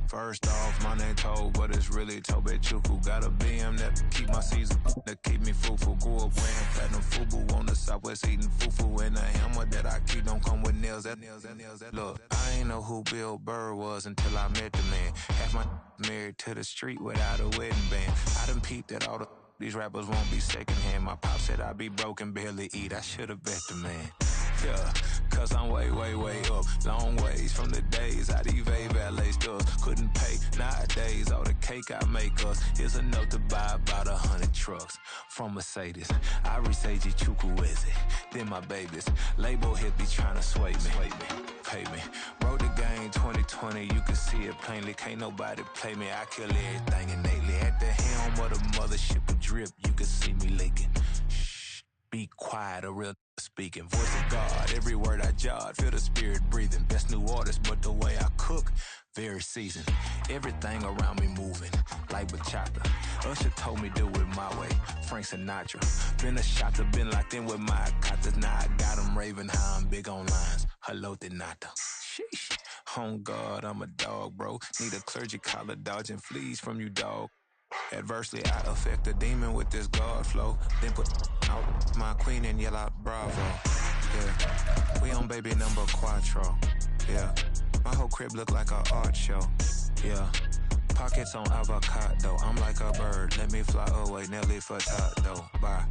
First off, my name Toe, but it's really Tobe Chuku. Got a BM that keep my season, that keep me fruitful. Grew up wearing platinum FUBU on the Southwest eating fufu. And the hammer that I keep don't come with nails. Look, I ain't know who Bill Burr was until I met the man. Half my married to the street without a wedding band. I done peeped at all these rappers won't be secondhand. My pop said I'd be broke and barely eat. I should've bet the man. Yeah, cause I'm way, way, way up. Long ways from the days I evade valet stores. Couldn't pay nowadays. All the cake I make us is enough to buy about 100 trucks from Mercedes. I resage Chukwueze, then my babies. Label hit be trying to sway me. Pay me. Wrote the game 2020, you can see it plainly. Can't nobody play me. I kill everything innately. At the helm of the mothership of drip, you can see me leaking. Shh, be quiet, a real speaking. Voice of God, every word I jot, feel the spirit breathing. Best new artist, but the way I cook, very seasoned. Everything around me moving, like bachata. Usher told me do it my way, Frank Sinatra. Been a shotter, been locked in with my katas. Now I got them raving how I'm big on lines. Hello, Denata. Sheesh. On God, I'm a dog, bro. Need a clergy collar, dodging fleas from you, dog. Adversely, I affect the demon with this God flow. Then put out my queen and yell out bravo. Yeah, we on baby number quattro. Yeah, my whole crib look like an art show. Yeah, pockets on avocado. I'm like a bird, let me fly away. Nelly Furtado, bye.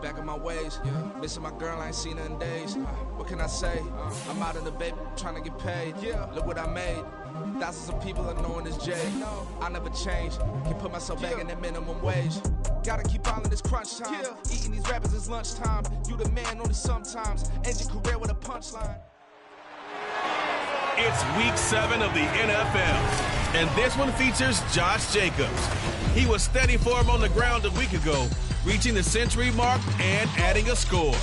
Back in my ways, missing my girl, I ain't seen her in days. What can I say? I'm out in the baby, trying to get paid. Look what I made. Thousands of people are knowing this Jay. I never change. Can put myself back in that minimum wage. Gotta keep all in this crunch time. Eating these rappers is lunchtime. You the man only sometimes. End your career with a punchline. It's week 7 of the NFL, and this one features Josh Jacobs. He was steady for him on the ground a week ago, reaching the century mark and adding a score.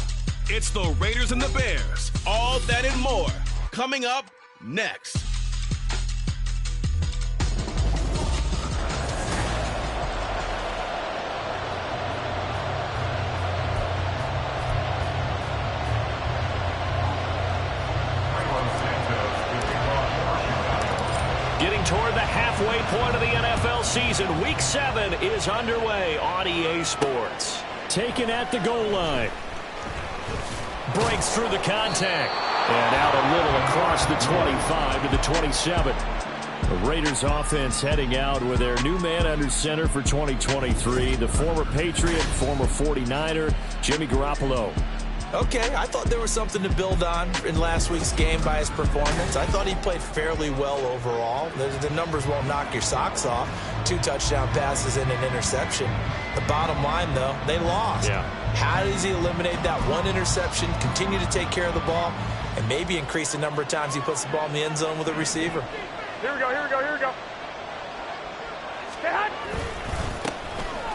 It's the Raiders and the Bears. All that and more coming up next. Getting toward the halfway point of the NFL season, Week 7 is underway on EA Sports. Taken at the goal line. Breaks through the contact. And out a little across the 25 to the 27. The Raiders offense heading out with their new man under center for 2023, the former Patriot, former 49er, Jimmy Garoppolo. Okay, I thought there was something to build on in last week's game by his performance. I thought he played fairly well overall. The numbers won't knock your socks off. 2 touchdown passes and an interception. The bottom line, though, they lost. Yeah. How does he eliminate that one interception, continue to take care of the ball, and maybe increase the number of times he puts the ball in the end zone with a receiver? Here we go. Stand.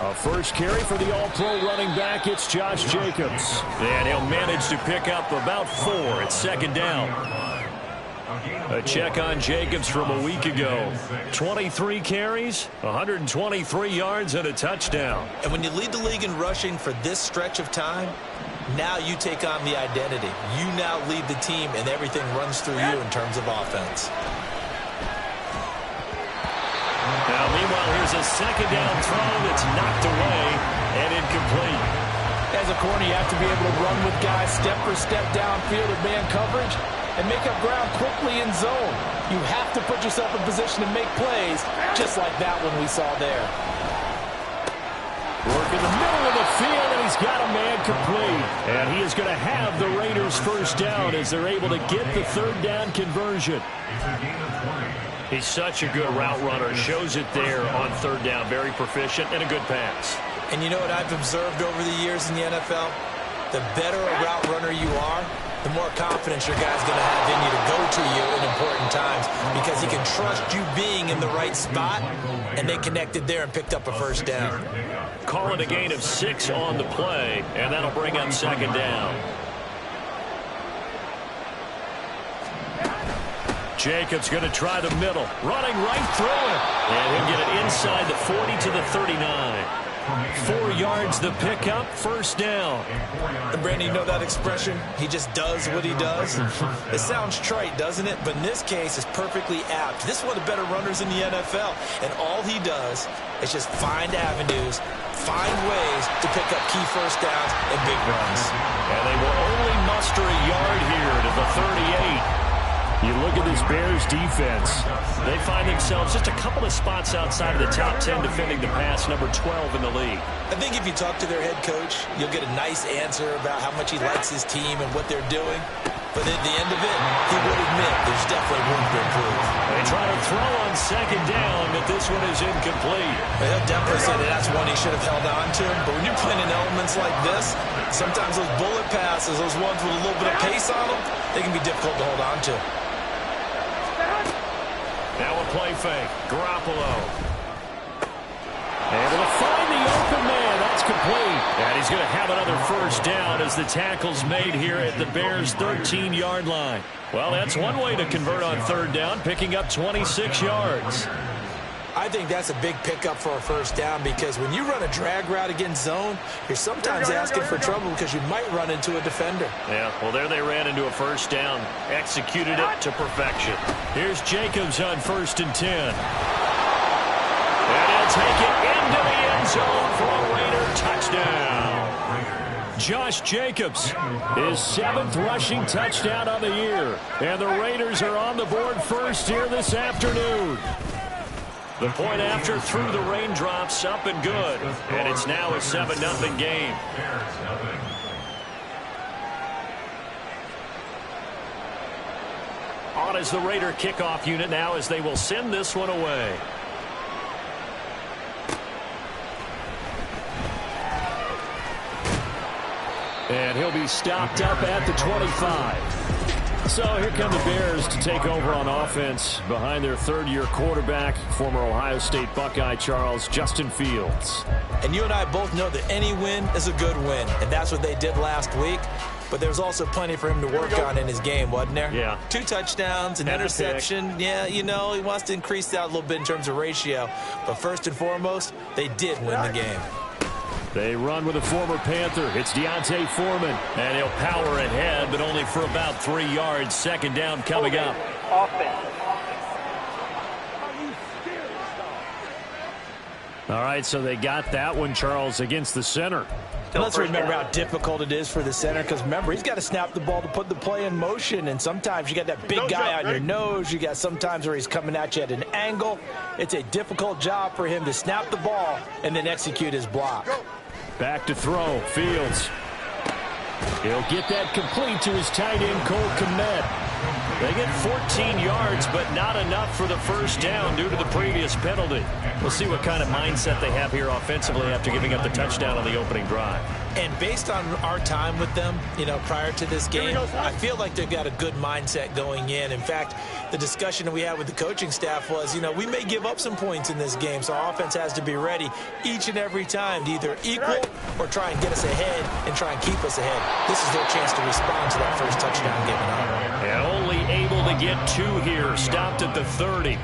A first carry for the all-pro running back, it's Josh Jacobs. And he'll manage to pick up about 4 at second down. A check on Jacobs from a week ago. 23 carries, 123 yards, and a touchdown. And when you lead the league in rushing for this stretch of time, now you take on the identity. You now lead the team, and everything runs through you in terms of offense. Now, meanwhile, here's a second down throw that's knocked away and incomplete. As a corner, you have to be able to run with guys step for step downfield in man coverage and make up ground quickly in zone. You have to put yourself in position to make plays, just like that one we saw there. Work in the middle of the field, and he's got a man complete. And he is going to have the Raiders first down as they're able to get the third down conversion. He's such a good route runner. Shows it there on third down. Very proficient and a good pass. And you know what I've observed over the years in the NFL? The better a route runner you are, the more confidence your guy's going to have in you to go to you in important times because he can trust you being in the right spot, and they connected there and picked up a first down. Call it a gain of 6 on the play, and that'll bring up second down. Jacobs going to try the middle. Running right through it. And he'll get it inside the 40 to the 39. 4 yards the pickup, first down. And Brandon, you know that expression? He just does what he does. It sounds trite, doesn't it? But in this case, it's perfectly apt. This is one of the better runners in the NFL. And all he does is just find avenues, find ways to pick up key first downs and big runs. And they will only muster a yard here to the 38. You look at this Bears defense. They find themselves just a couple of spots outside of the top 10 defending the pass, number 12 in the league. I think if you talk to their head coach, you'll get a nice answer about how much he likes his team and what they're doing. But at the end of it, he would admit there's definitely room to improve. They try to throw on second down, but this one is incomplete. He'll definitely say that that's one he should have held on to. But when you're playing in elements like this, sometimes those bullet passes, those ones with a little bit of pace on them, they can be difficult to hold on to. Now a play fake. Garoppolo. Able to find the open man. That's complete. And he's going to have another first down as the tackle's made here at the Bears' 13-yard line. Well, that's one way to convert on third down, picking up 26 yards. I think that's a big pickup for a first down because when you run a drag route against zone, you're sometimes asking for trouble because you might run into a defender. Yeah, well, there they ran into a first down. Executed it to perfection. Here's Jacobs on 1st and 10. And he'll take it into the end zone for a Raider touchdown. Josh Jacobs, his 7th rushing touchdown of the year. And the Raiders are on the board first here this afternoon. The point after through the raindrops, up and good. And it's now a 7-0 game. On is the Raider kickoff unit now as they will send this one away. And he'll be stopped up at the 25. So here come the Bears to take over on offense behind their third-year quarterback, former Ohio State Buckeye Justin Fields. And you and I both know that any win is a good win, and that's what they did last week. But there's also plenty for him to work on in his game, wasn't there? Yeah. 2 touchdowns, an interception. Yeah, you know, he wants to increase that a little bit in terms of ratio. But first and foremost, they did win the game. They run with a former Panther. It's D'Onta Foreman. And he'll power ahead, but only for about 3 yards. Second down coming up. All right, so they got that one, Charles, against the center. And let's remember how difficult it is for the center because, remember, he's got to snap the ball to put the play in motion. And sometimes you got that big guy on your nose. You got sometimes where he's coming at you at an angle. It's a difficult job for him to snap the ball and then execute his block. Back to throw. Fields. He'll get that complete to his tight end, Cole Kmet. They get 14 yards, but not enough for the first down due to the previous penalty. We'll see what kind of mindset they have here offensively after giving up the touchdown on the opening drive. And based on our time with them, you know, prior to this game, I feel like they've got a good mindset going in. In fact, the discussion that we had with the coaching staff was, you know, we may give up some points in this game, so our offense has to be ready each and every time to either equal or try and get us ahead and try and keep us ahead. This is their chance to respond to that first touchdown given up. And only able to get 2 here, stopped at the 30.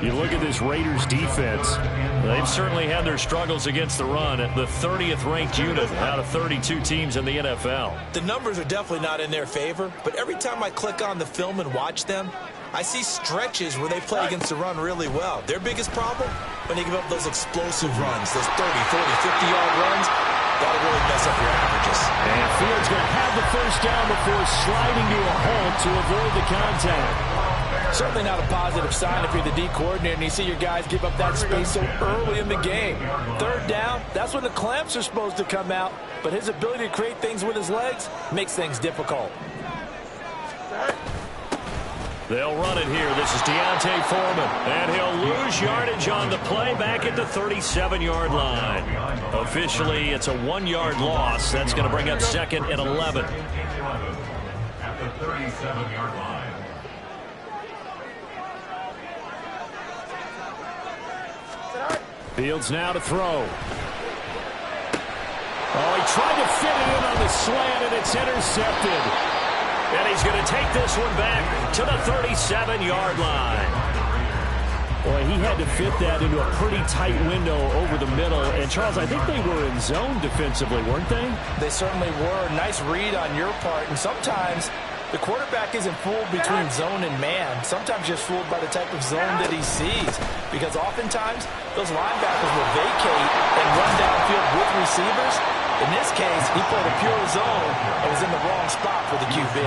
You look at this Raiders defense. They've certainly had their struggles against the run at the 30th ranked unit out of 32 teams in the NFL. The numbers are definitely not in their favor, but every time I click on the film and watch them, I see stretches where they play against the run really well. Their biggest problem, when they give up those explosive runs, those 30, 40, 50-yard runs, that'll really mess up your averages. And Fields going to have the first down before sliding to a halt to avoid the contact. Certainly not a positive sign if you're the D coordinator and you see your guys give up that space so early in the game. Third down, that's when the clamps are supposed to come out, but his ability to create things with his legs makes things difficult. They'll run it here. This is D'Onta Foreman, and he'll lose yardage on the play back at the 37-yard line. Officially, it's a 1-yard loss. That's going to bring up 2nd and 11. At the 37-yard line. Fields now to throw. Oh, he tried to fit it in on the slant, and it's intercepted. And he's going to take this one back to the 37-yard line. Boy, he had to fit that into a pretty tight window over the middle. And, Charles, I think they were in zone defensively, weren't they? They certainly were. Nice read on your part. And sometimes the quarterback isn't fooled between zone and man. Sometimes just fooled by the type of zone that he sees. Because oftentimes, those linebackers will vacate and run downfield with receivers. In this case, he played a pure zone and was in the wrong spot for the QB.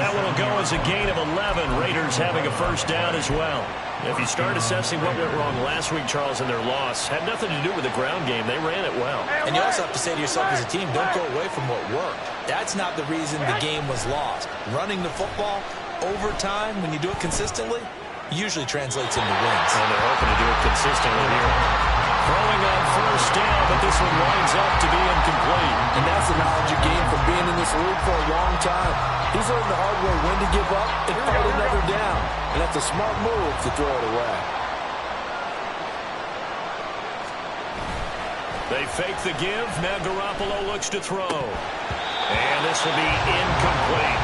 That one will go as a gain of 11. Raiders having a first down as well. If you start assessing what went wrong last week, Charles, in their loss, had nothing to do with the ground game. They ran it well. And you also have to say to yourself as a team, don't go away from what worked. That's not the reason the game was lost. Running the football over time, when you do it consistently, usually translates into wins. And they're hoping to do it consistently here. Throwing on first down, but this one winds up to be incomplete. And that's the knowledge you gain from being in this league for a long time. He's learned the hard way when to give up and fight another down. And that's a smart move to throw it away. They fake the give. Now Garoppolo looks to throw. And this will be incomplete.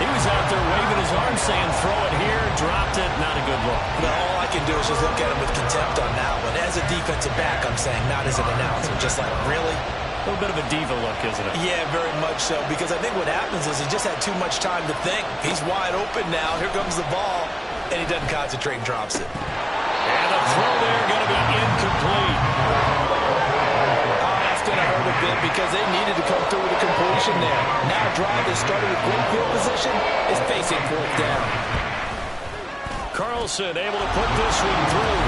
He was out there waving his arm saying, throw it here, dropped it, not a good look. No, all I can do is just look at him with contempt on that one. As a defensive back, I'm saying, not as an announcer. Just like, really? A little bit of a diva look, isn't it? Yeah, very much so. Because I think what happens is he just had too much time to think. He's wide open now. Here comes the ball. And he doesn't concentrate and drops it. And the throw there going to be incomplete. Going to hurt a bit because they needed to come through with a completion there. Now a drive that started with great field position is facing fourth down. Carlson able to put this one through.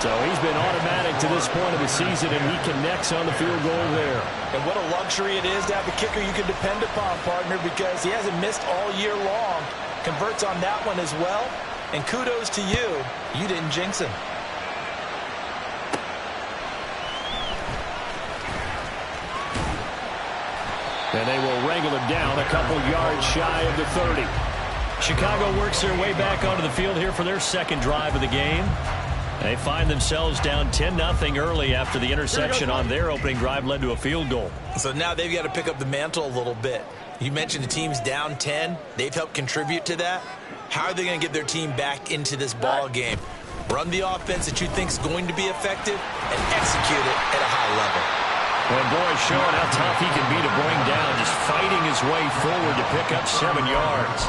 So he's been automatic to this point of the season, and he connects on the field goal there. And what a luxury it is to have a kicker you can depend upon, partner, because he hasn't missed all year long. Converts on that one as well. And kudos to you. You didn't jinx him. And they will wrangle him down a couple yards shy of the 30. Chicago works their way back onto the field here for their second drive of the game. They find themselves down 10-0 early after the interception on their opening drive led to a field goal. So now they've got to pick up the mantle a little bit. You mentioned the team's down 10. They've helped contribute to that. How are they going to get their team back into this ball game? Run the offense that you think is going to be effective and execute it at a high level. And boy, showing how tough he can be to bring down, just fighting his way forward to pick up 7 yards.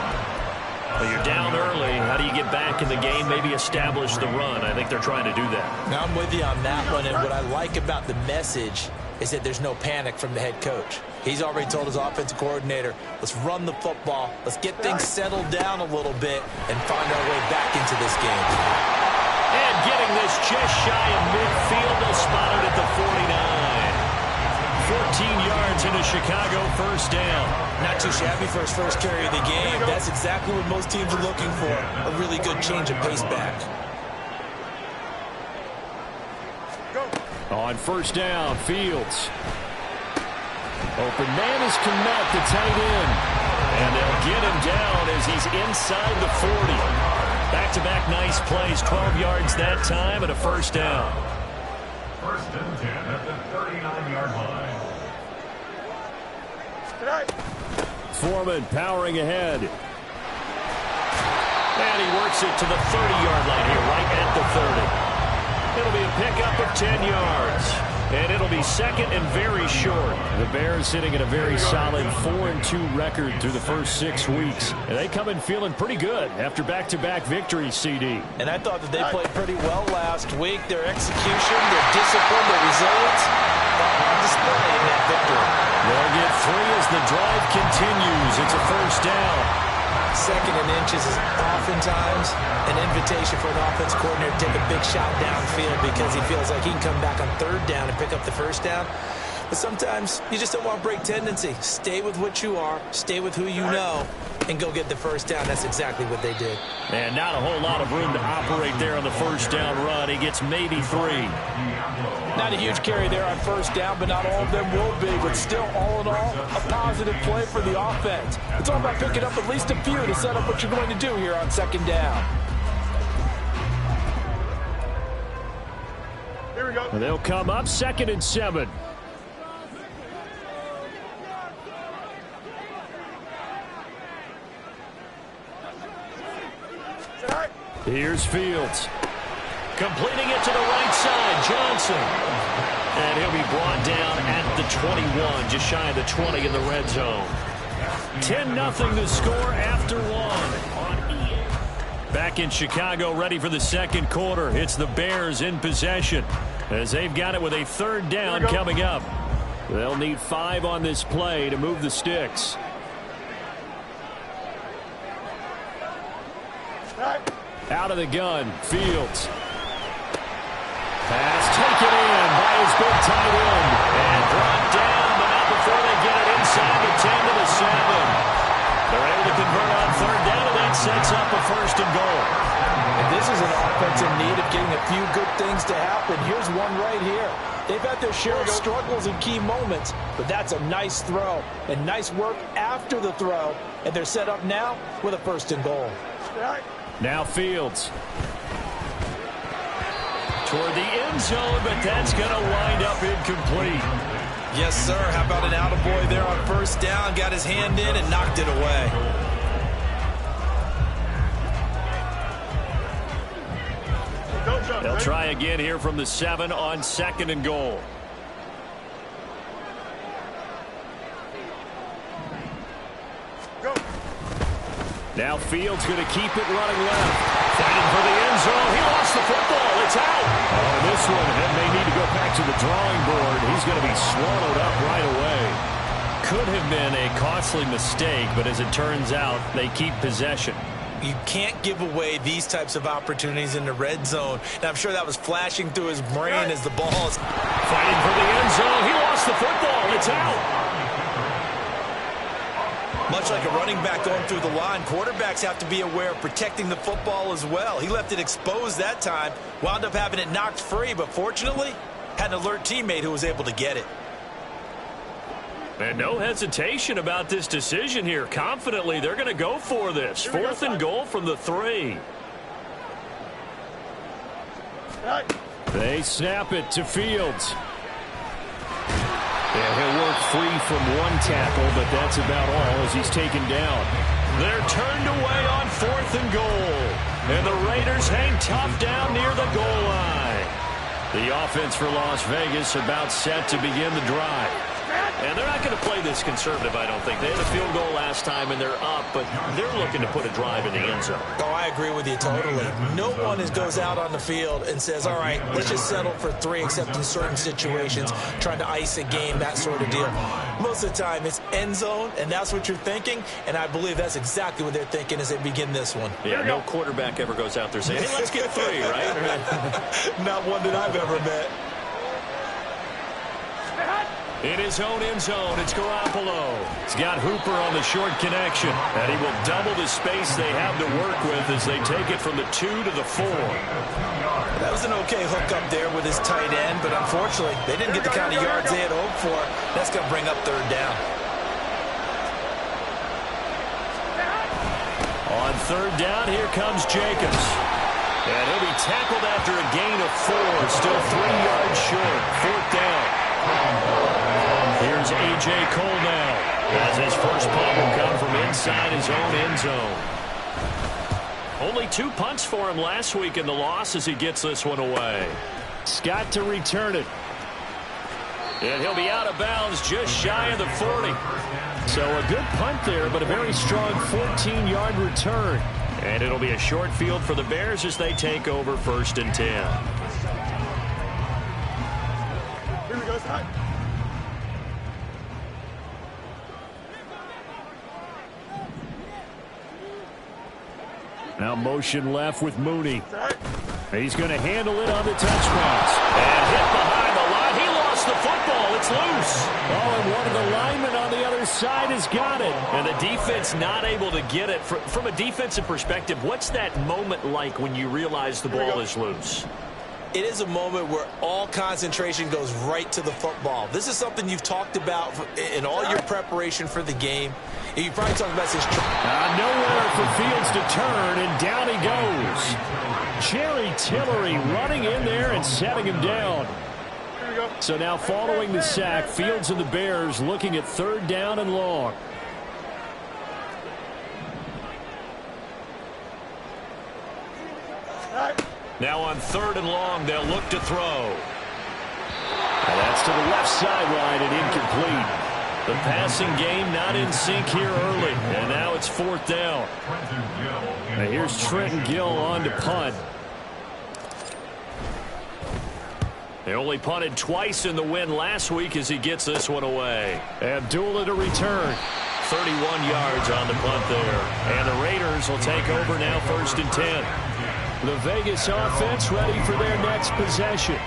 But you're down early. How do you get back in the game, maybe establish the run? I think they're trying to do that. Now I'm with you on that one, and what I like about the message is that there's no panic from the head coach. He's already told his offensive coordinator, let's run the football, let's get things settled down a little bit, and find our way back into this game. And getting this just shy of midfield, they'll spot it at the 49. 14 yards into Chicago, first down. Not too shabby for his first carry of the game. That's exactly what most teams are looking for. A really good change of pace back. On first down, Fields. Open man is Kmet, the tight end. And they'll get him down as he's inside the 40. Back-to-back nice plays, 12 yards that time and a first down. First and 10 at the 39-yard line. Foreman powering ahead. And he works it to the 30-yard line here, right at the 30. It'll be a pickup of 10 yards. And it'll be second and very short. The Bears sitting at a very solid 4-2 record through the first 6 weeks. And they come in feeling pretty good after back-to-back victories, CD. And I thought that they played pretty well last week. Their execution, their discipline, their resilience, on display in that victory. They'll get 3 as the drive continues. It's a first down. Second and inches is oftentimes an invitation for an offense coordinator to take a big shot downfield because he feels like he can come back on third down and pick up the first down. But sometimes you just don't want to break tendency. Stay with what you are, stay with who you know, and go get the first down. That's exactly what they did. And not a whole lot of room to operate there on the first down run. He gets maybe 3. Not a huge carry there on first down, but not all of them will be. But still, all in all, a positive play for the offense. It's all about picking up at least a few to set up what you're going to do here on second down. Here we go. And they'll come up 2nd and 7. Here's Fields. Completing it to the right side, Johnson. And he'll be brought down at the 21, just shy of the 20 in the red zone. 10-0 the score after one on EA. Back in Chicago, ready for the second quarter. It's the Bears in possession as they've got it with a third down coming up. They'll need 5 on this play to move the sticks. Out of the gun, Fields. Pass taken in by his big tight end. And brought down, but not before they get it inside the 10 to the 7. They're able to convert on third down, and that sets up a 1st and goal. And this is an offense in need of getting a few good things to happen. Here's one right here. They've had their share of struggles in key moments, but that's a nice throw and nice work after the throw. And they're set up now with a 1st and goal. Now Fields. Toward the end zone, but that's going to wind up incomplete. Yes, sir. How about an attaboy there on 1st down? Got his hand in and knocked it away. They'll try again here from the 7 on 2nd and goal. Now Fields going to keep it running left. Fighting for the end zone. He lost the football. It's out. Oh, this one may need to go back to the drawing board. He's going to be swallowed up right away. Could have been a costly mistake, but as it turns out, they keep possession. You can't give away these types of opportunities in the red zone. And I'm sure that was flashing through his brain as the ball is fighting for the end zone. He lost the football. It's out. Much like a running back going through the line, quarterbacks have to be aware of protecting the football as well. He left it exposed that time, wound up having it knocked free, but fortunately, had an alert teammate who was able to get it. And no hesitation about this decision here. Confidently, they're going to go for this. 4th and goal from the 3. They snap it to Fields. Yeah, he'll work free from one tackle, but that's about all as he's taken down. They're turned away on 4th and goal. And the Raiders hang tough down near the goal line. The offense for Las Vegas about set to begin the drive. And they're not going to play this conservative, I don't think. They had a field goal last time, and they're up, but they're looking to put a drive in the end zone. Oh, I agree with you totally. No one goes out on the field and says, all right, let's just settle for 3, except in certain situations, trying to ice a game, that sort of deal. Most of the time, it's end zone, and that's what you're thinking, and I believe that's exactly what they're thinking as they begin this one. Yeah, no quarterback ever goes out there saying, hey, let's get 3, right? Not one that I've ever met. In his own end zone, it's Garoppolo. He's got Hooper on the short connection, and he will double the space they have to work with as they take it from the 2 to the 4. That was an okay hook up there with his tight end, but unfortunately, they didn't get the kind of yards they had hoped for. That's going to bring up 3rd down. On 3rd down, here comes Jacobs. And he'll be tackled after a gain of 4, still 3 yards short. 4th down. Here's A.J. Cole now, as his first punt will come from inside his own end zone. Only 2 punts for him last week in the loss as he gets this one away. Scott to return it. And he'll be out of bounds just shy of the 40. So a good punt there, but a very strong 14-yard return. And it'll be a short field for the Bears as they take over 1st and 10. Here we go, Scott. Now motion left with Mooney. He's going to handle it on the touch pass. And hit behind the line. He lost the football. It's loose. Oh, and one of the linemen on the other side has got it. And the defense not able to get it. From a defensive perspective, what's that moment like when you realize the ball is loose? It is a moment where all concentration goes right to the football. This is something you've talked about in all your preparation for the game. You probably talked about this. Nowhere for Fields to turn, and down he goes. Jerry Tillery running in there and setting him down. So now following the sack, Fields and the Bears looking at 3rd down and long. Now on 3rd and long, they'll look to throw. And that's to the left sideline and incomplete. The passing game not in sync here early. And now it's 4th down. Now here's Trenton Gill on to punt. They only punted twice in the win last week as he gets this one away. Abdullah to return. 31 yards on the punt there. And the Raiders will take over now 1st and 10. The Vegas offense ready for their next possession.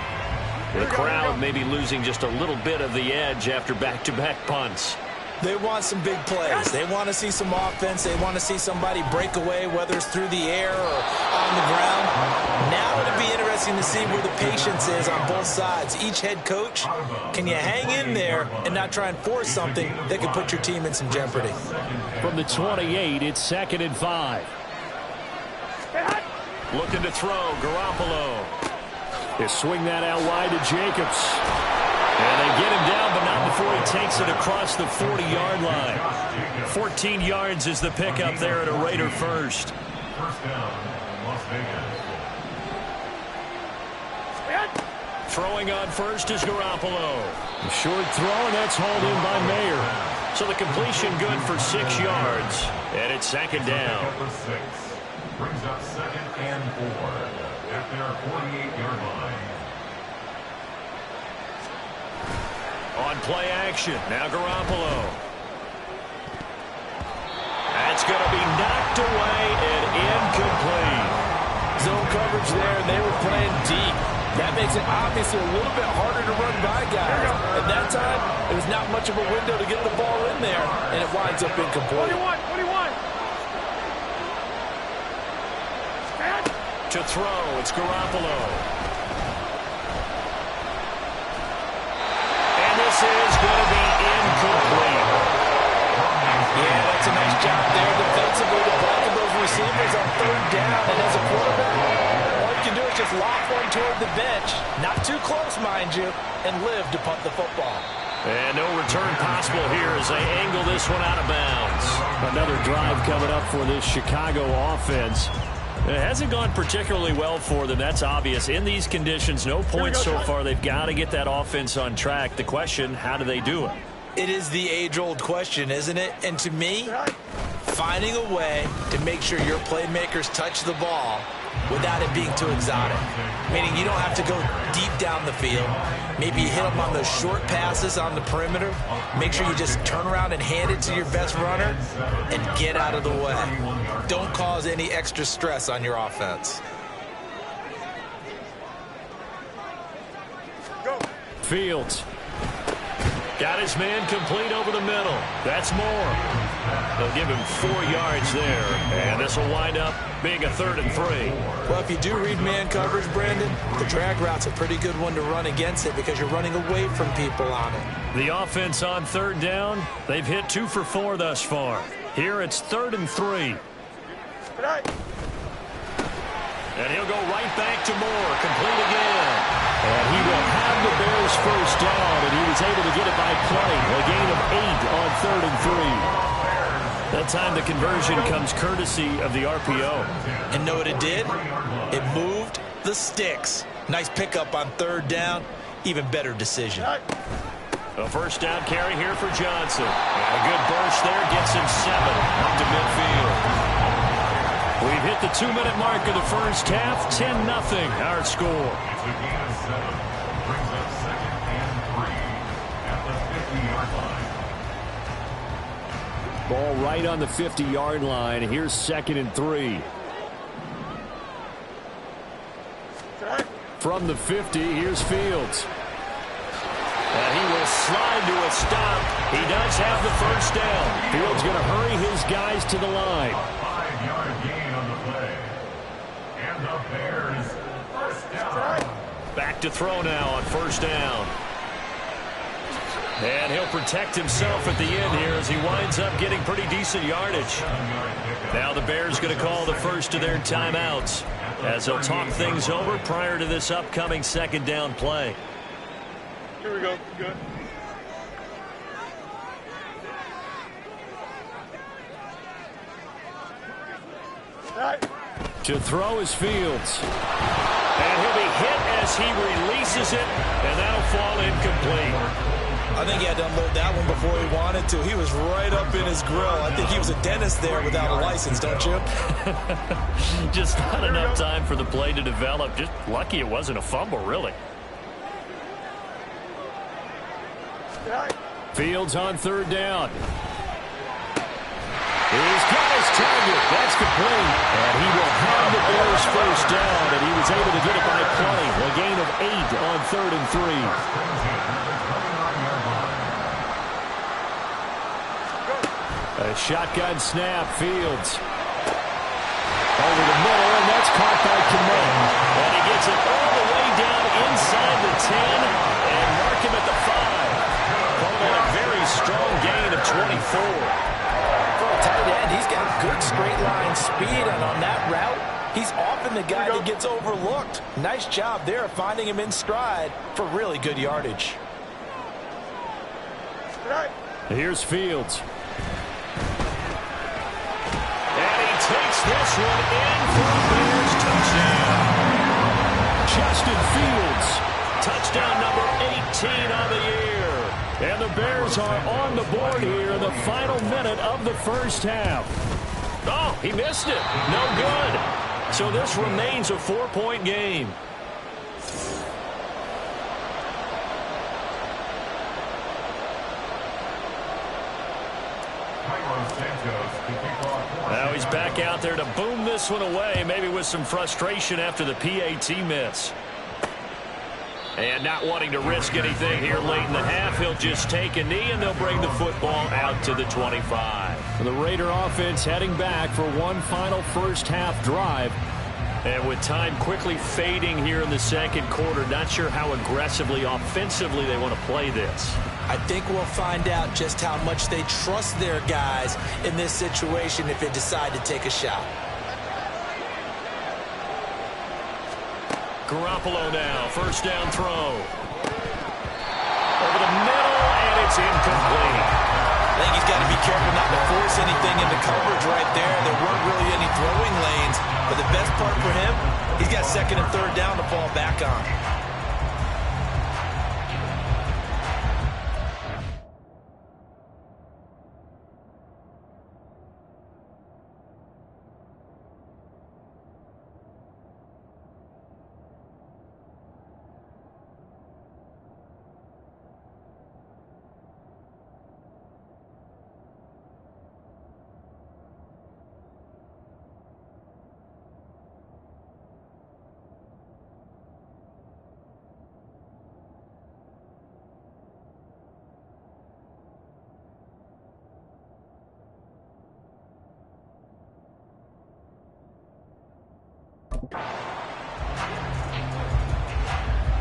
The crowd may be losing just a little bit of the edge after back-to-back punts. They want some big plays. They want to see some offense. They want to see somebody break away, whether it's through the air or on the ground. Now it'll be interesting to see where the patience is on both sides. Each head coach, can you hang in there and not try and force something that could put your team in some jeopardy? From the 28, it's 2nd and 5. Looking to throw, Garoppolo. They swing that out wide to Jacobs. And they get him down, but not before he takes it across the 40-yard line. 14 yards is the pickup there at a Raider first. Throwing on first is Garoppolo. Short throw, and that's hauled in by Mayer. So the completion good for 6 yards. And it's 2nd down. Number 6 brings up 2nd and 4 at their 48-yard line. On play action, now Garoppolo. That's going to be knocked away and incomplete. Zone coverage there, and they were playing deep. That makes it obviously a little bit harder to run by guys. At that time, there was not much of a window to get the ball in there, and it winds up incomplete. 21. To throw, it's Garoppolo. And this is going to be incomplete. Yeah, that's a nice job there defensively to block those receivers on 3rd down. And as a quarterback, all you can do is just lock one toward the bench. Not too close, mind you, and live to punt the football. And no return possible here as they angle this one out of bounds. Another drive coming up for this Chicago offense. It hasn't gone particularly well for them. That's obvious. In these conditions, no points so far. They've got to get that offense on track. The question, how do they do it? It is the age-old question, isn't it? And to me, finding a way to make sure your playmakers touch the ball without it being too exotic. Meaning you don't have to go deep down the field. Maybe you hit them on those short passes on the perimeter. Make sure you just turn around and hand it to your best runner and get out of the way. Don't cause any extra stress on your offense. Fields. Got his man complete over the middle. That's more. They'll give him 4 yards there. And this will wind up being a 3rd and 3. Well, if you do read man coverage, Brandon, the drag route's a pretty good one to run against it because you're running away from people on it. The offense on 3rd down, they've hit 2 for 4 thus far. Here it's 3rd and 3. And he'll go right back to Moore, complete again. And he will have the Bears first down, and he was able to get it by play. A gain of 8 on 3rd and 3. That time the conversion comes courtesy of the RPO. And know what it did? It moved the sticks. Nice pickup on 3rd down. Even better decision. A first down carry here for Johnson. And a good burst there gets him 7 up to midfield. We've hit the 2-minute mark of the first half. 10-0 our score. It's a gain of 7. Brings up 2nd and 3 at the 50-yard line. Ball right on the 50-yard line. Here's 2nd and 3. From the 50, here's Fields. And he will slide to a stop. He does have the first down. Fields going to hurry his guys to the line. 5-yard gain on the play. And the Bears first down. Back to throw now on first down. And he'll protect himself at the end here as he winds up getting pretty decent yardage. Now the Bears going to call the first of their timeouts as they'll talk things over prior to this upcoming 2nd down play. Here we go. Good. To throw is Fields. as he releases it, and that'll fall incomplete. I think he had to unload that one before he wanted to. He was right up in his grill. I think he was a dentist there without a license, don't you? Just not enough time for the play to develop. Just lucky it wasn't a fumble, really. Fields on third down. He's got his target. That's complete. And he will have the Bears first down, and he was able to get it by 20. A gain of 8 on 3rd and 3. A shotgun snap. Fields over the middle, and that's caught by Kmet. And he gets it all the way down inside the 10 and mark him at the 5. Calling a very strong gain of 24. For a tight end, he's got good straight line speed, and on that route, he's often the guy that gets overlooked. Nice job there finding him in stride for really good yardage. Here's Fields. And he takes this one in for a Bears touchdown. Justin Fields, touchdown number 18 on the year. And the Bears are on the board here in the final minute of the first half. Oh, he missed it. No good. So this remains a 4-point game. Now he's back out there to boom this one away, maybe with some frustration after the PAT miss. And not wanting to risk anything here late in the half, he'll just take a knee, and they'll bring the football out to the 25. The Raider offense heading back for one final first-half drive. And with time quickly fading here in the second quarter, not sure how aggressively, offensively they want to play this. I think we'll find out just how much they trust their guys in this situation if they decide to take a shot. Garoppolo now, first down throw. Over the middle, and it's incomplete. I think he's got to be careful not to force anything into coverage right there. There weren't really any throwing lanes, but the best part for him, he's got second and third down to fall back on.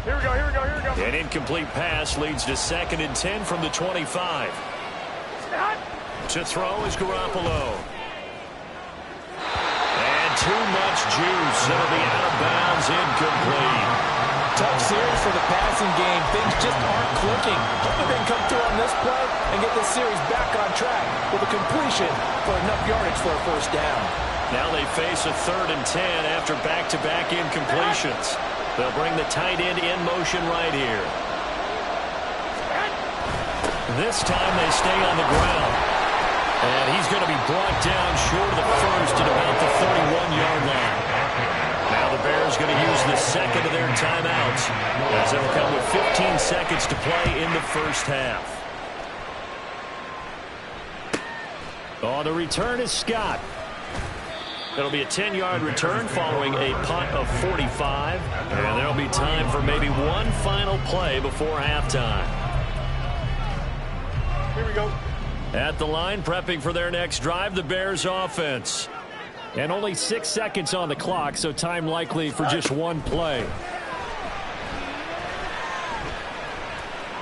Here we go. An incomplete pass leads to 2nd and 10 from the 25. To throw is Garoppolo. And too much juice. It'll be out of bounds, incomplete. Tough series for the passing game. Things just aren't clicking. Hopefully they can come through on this play and get this series back on track with a completion for enough yardage for a first down. Now they face a 3rd and 10 after back-to-back incompletions. They'll bring the tight end in motion right here. This time they stay on the ground. And he's going to be brought down short of the first at about the 31-yard line. Now the Bears going to use the second of their timeouts as they'll come with 15 seconds to play in the first half. On the return is Scott. It'll be a 10-yard return following a punt of 45. And there'll be time for maybe one final play before halftime. Here we go. At the line, prepping for their next drive, the Bears offense. And only 6 seconds on the clock, so time likely for just one play.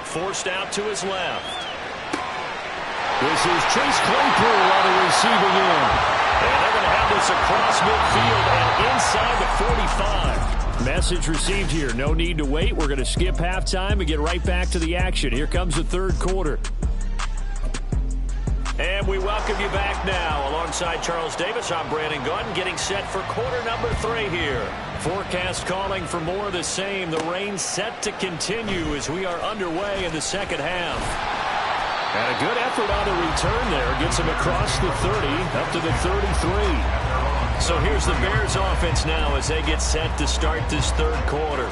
Forced out to his left. This is Chase Claypool on the receiving end. And they're going to have this across midfield and inside the 45. Message received here. No need to wait. We're going to skip halftime and get right back to the action. Here comes the third quarter. And we welcome you back now. Alongside Charles Davis, I'm Brandon Gaudin, getting set for quarter number 3 here. Forecast calling for more of the same. The rain set to continue as we are underway in the second half. And a good effort on the return there. Gets him across the 30, up to the 33. So here's the Bears offense now as they get set to start this third quarter.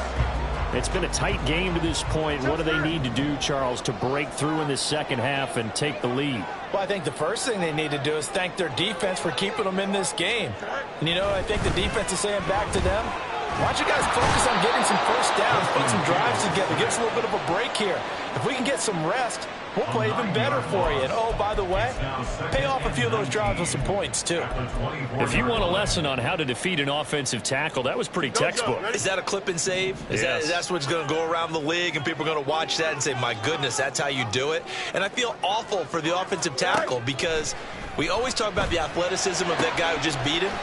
It's been a tight game to this point. What do they need to do, Charles, to break through in the second half and take the lead? Well, I think the first thing they need to do is thank their defense for keeping them in this game. And, you know, I think the defense is saying back to them, why don't you guys focus on getting some first downs, put some drives together, give us a little bit of a break here. If we can get some rest, we'll play even better for you. And, oh, by the way, pay off a few of those drives with some points, too. If you want a lesson on how to defeat an offensive tackle, that was pretty textbook. Is that a clip and save? Yes. That's what's going to go around the league, and people are going to watch that and say, my goodness, that's how you do it? And I feel awful for the offensive tackle because we always talk about the athleticism of that guy who just beat him.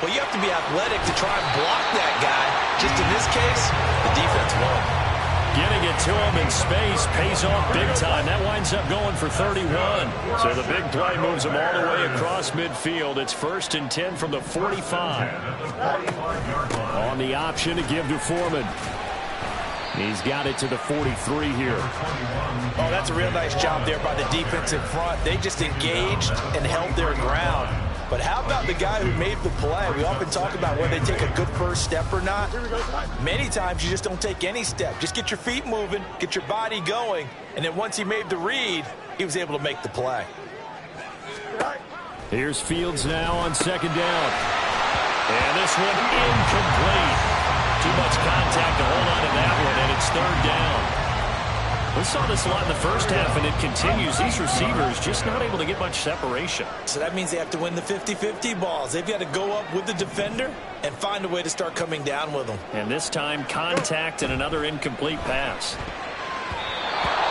Well, you have to be athletic to try and block that guy. Just in this case, the defense won. Getting it to him in space pays off big time. That winds up going for 31. So the big play moves him all the way across midfield. It's 1st and 10 from the 45. On the option to give to Foreman. He's got it to the 43 here. Oh, that's a real nice job there by the defensive front. They just engaged and held their ground. But how about the guy who made the play? We often talk about whether they take a good first step or not. Many times you just don't take any step. Just get your feet moving, get your body going, and then once he made the read, he was able to make the play. Here's Fields now on 2nd down. And this one incomplete. Too much contact to hold on to that one, and it's 3rd down. We saw this a lot in the first half, and it continues. These receivers just not able to get much separation. So that means they have to win the 50-50 balls. They've got to go up with the defender and find a way to start coming down with them. And this time, contact and another incomplete pass.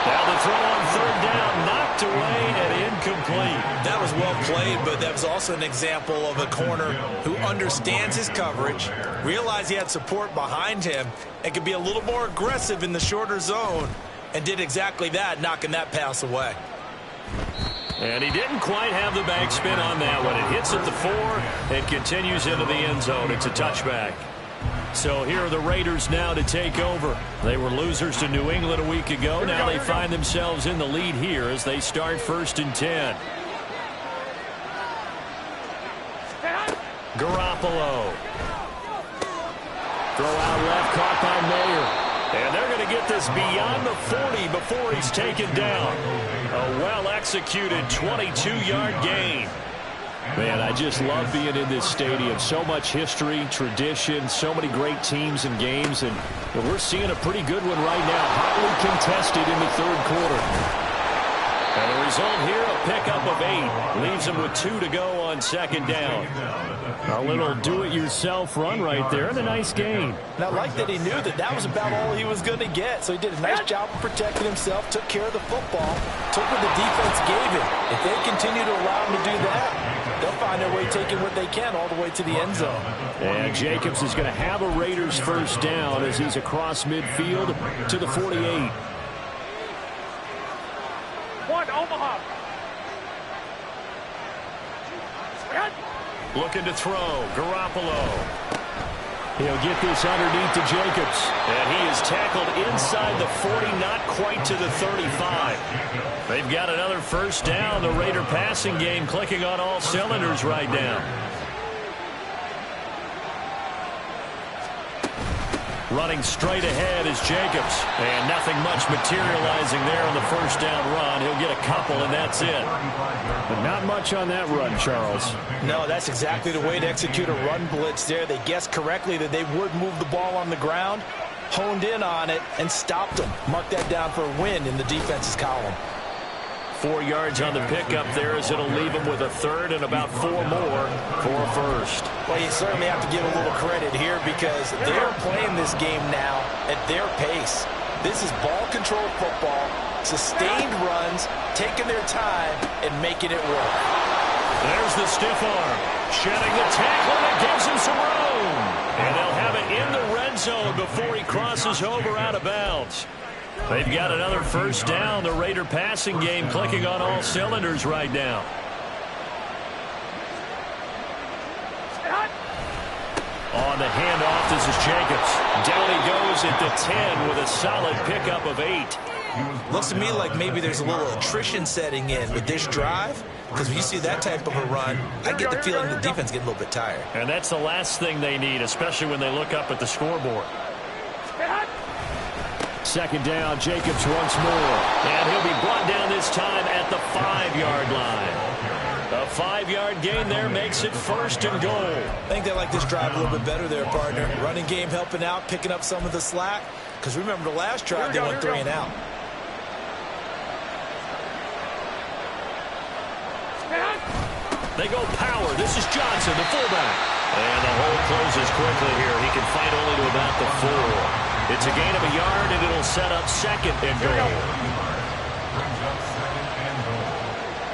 Now the throw on 3rd down, knocked away and incomplete. That was well played, but that was also an example of a corner who understands his coverage, realized he had support behind him, and could be a little more aggressive in the shorter zone. And did exactly that, knocking that pass away. And he didn't quite have the back spin on that one. It hits at the 4 and continues into the end zone. It's a touchback. So here are the Raiders now to take over. They were losers to New England a week ago. Now they find themselves in the lead here as they start 1st and 10. Garoppolo. Throw out left, caught by Mayer. And they're going to get this beyond the 40 before he's taken down. A well-executed 22-yard gain. Man, I just love being in this stadium. So much history, tradition, so many great teams and games. And we're seeing a pretty good one right now. Hotly contested in the 3rd quarter. And the result here, a pickup of 8. Leaves him with 2 to go on 2nd down. A little do-it-yourself run right there, and a nice gain. And I like that he knew that that was about all he was going to get. So he did a nice job of protecting himself, took care of the football, took what the defense gave him. If they continue to allow him to do that, they'll find their way taking what they can all the way to the end zone. And Jacobs is going to have a Raiders 1st down as he's across midfield to the 48. Omaha. Looking to throw. Garoppolo. He'll get this underneath to Jacobs. And he is tackled inside the 40, not quite to the 35. They've got another 1st down. The Raider passing game clicking on all cylinders right now. Running straight ahead is Jacobs. And nothing much materializing there on the 1st down run. He'll get a couple, and that's it. But not much on that run, Charles. No, that's exactly the way to execute a run blitz there. They guessed correctly that they would move the ball on the ground, honed in on it, and stopped them. Mark that down for a win in the defense's column. 4 yards on the pickup there as it'll leave him with a 3rd and about 4 more for a 1st. Well, you certainly have to give a little credit here because they're playing this game now at their pace. This is ball control football, sustained runs, taking their time and making it work. There's the stiff arm. Shedding the tackle, and it gives him some room. And they'll have it in the red zone before he crosses over out of bounds. They've got another 1st down. The Raider passing game clicking on all cylinders right now. the handoff. This is Jacobs. Down he goes at the 10 with a solid pickup of 8. Looks to me like maybe there's a little attrition setting in with this drive, because when you see that type of a run, I get the feeling the defense getting a little bit tired. And that's the last thing they need, especially when they look up at the scoreboard. Second down, Jacobs once more. And he'll be brought down this time at the 5-yard line. A 5-yard gain there makes it 1st and goal. I think they like this drive a little bit better there, partner. Running game helping out, picking up some of the slack. Because remember the last drive, they went 3 and out. They go power. This is Johnson, the fullback. And the hole closes quickly here. He can fight only to about the 4. It's a gain of a yard, and it'll set up 2nd and goal. Brings up 2nd and goal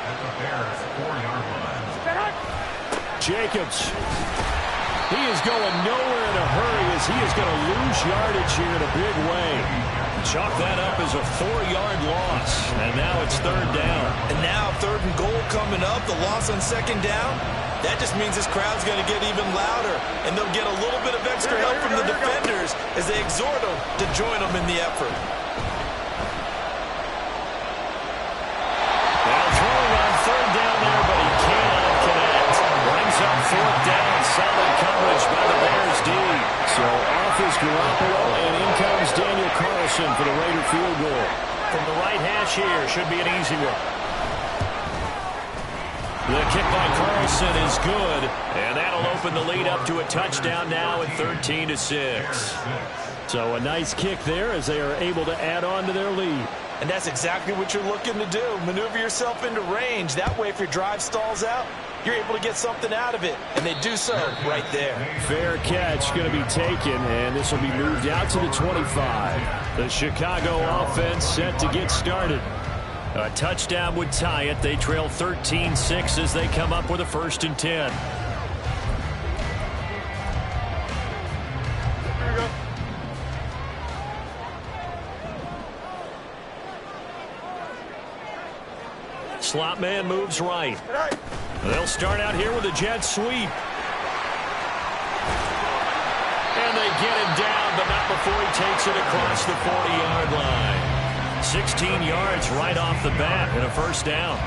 at the Bears' 4-yard line. Jacobs. He is going nowhere in a hurry as he is going to lose yardage here in a big way. Chalk that up as a 4-yard loss. And now it's 3rd down. And now 3rd and goal coming up. The loss on 2nd down. That just means this crowd's going to get even louder. And they'll get a little bit of extra help from the defenders as they exhort them to join them in the effort. Now throwing on 3rd down there, but he cannot connect. Brings up 4th down. Solid coverage by the Bears D. So off is Garoppolo, and in comes Daniel Carlson for the Raider field goal. From the right hash here, should be an easy one. The kick by Carlson is good, and that'll open the lead up to a touchdown now at 13-6. So a nice kick there as they are able to add on to their lead. And that's exactly what you're looking to do. Maneuver yourself into range. That way, if your drive stalls out, you're able to get something out of it. And they do so right there. Fair catch going to be taken, and this will be moved out to the 25. The Chicago offense set to get started. A touchdown would tie it. They trail 13-6 as they come up with a 1st and 10. Slot man moves right. They'll start out here with a jet sweep. And they get him down, but not before he takes it across the 40-yard line. 16 yards right off the bat and a 1st down.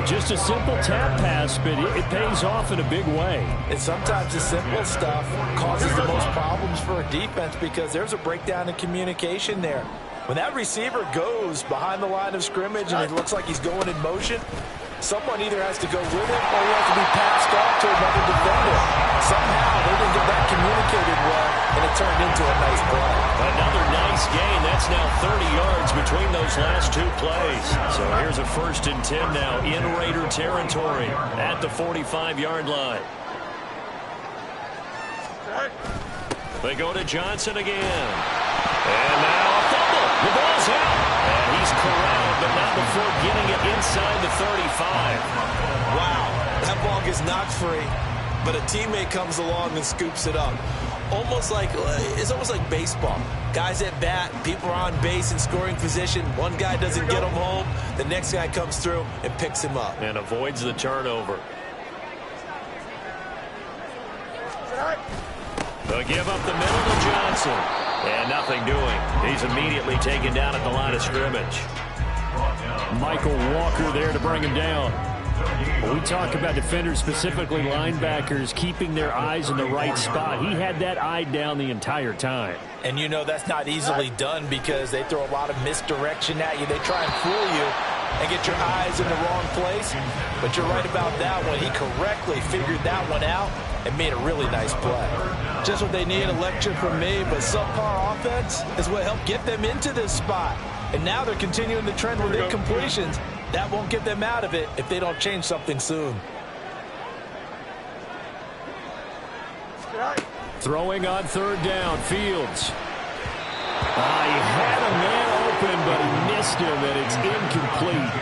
Just a simple tap pass, but it pays off in a big way. And sometimes the simple stuff causes the most problems for a defense because there's a breakdown in communication there. When that receiver goes behind the line of scrimmage and it looks like he's going in motion, someone either has to go with him or he has to be passed off to another defender. Somehow they didn't get that communicated well, and it turned into a nice play. Another nice gain. That's now 30 yards between those last 2 plays. So here's a 1st and 10 now in Raider territory at the 45-yard line. They go to Johnson again. And now a fumble. The ball's out. And he's corralled, but not before getting it inside the 35. Wow, that ball gets knocked free, but a teammate comes along and scoops it up. It's almost like baseball. Guys at bat, people are on base in scoring position. One guy doesn't get him home. The next guy comes through and picks him up. And avoids the turnover. They'll give up the middle to Johnson. And nothing doing. He's immediately taken down at the line of scrimmage. Michael Walker there to bring him down. When we talk about defenders, specifically linebackers, keeping their eyes in the right spot, he had that eye down the entire time. And you know that's not easily done because they throw a lot of misdirection at you. They try and fool you and get your eyes in the wrong place. But you're right about that one. He correctly figured that one out and made a really nice play. Just what they need, a lecture from me, but subpar offense is what helped get them into this spot. And now they're continuing the trend with incompletions. That won't get them out of it if they don't change something soon. Throwing on 3rd down, Fields. He had a man open, but he missed him, and it's incomplete.